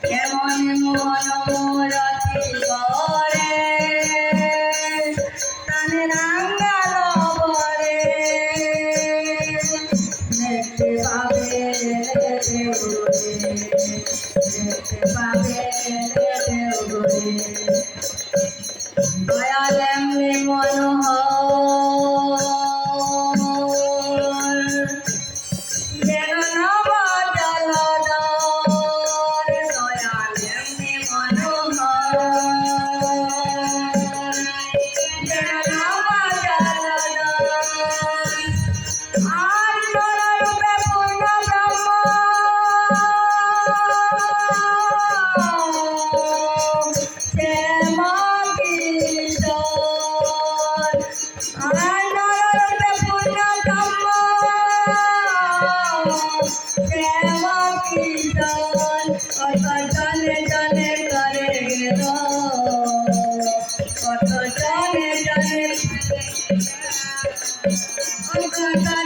কেমন মন মোরতি করে প্রাণে রাঙ্গাল বরে দেখতে পাবে দেখতে পাবে দয়াল এমনি মনোহর যেন নব জলধর দয়াল এমনি মনোহর যেন নব জলধর আর নররূপে পূর্ণ ব্রহ্ম জনে জনে করে গেল কত জনে জনে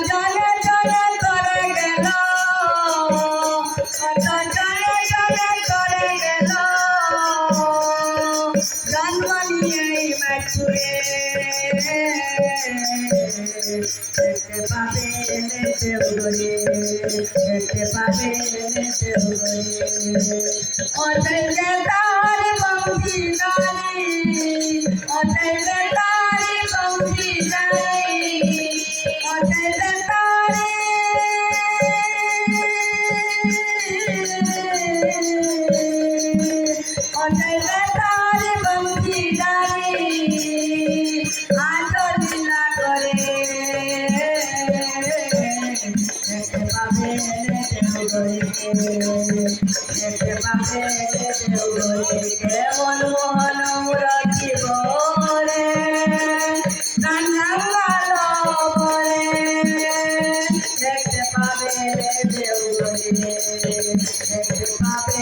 জনে জনে করে গেল কত জনে জনে করে গেল জন্ম নিয়ে মৃত্যুরে দেখতে পাবে দেখতে পাবে অতএব তার বংশীদারি অতএব তার বংশীদারি অতএব তার অতএব তার বংশীদারি আত্মলীলা করে দেখতে পাবে দেখতে পাবে কেমন মোহন মুরতি বরে কান্নাঙ্গাল বরে দেখতে পাবে দেখতে পাবে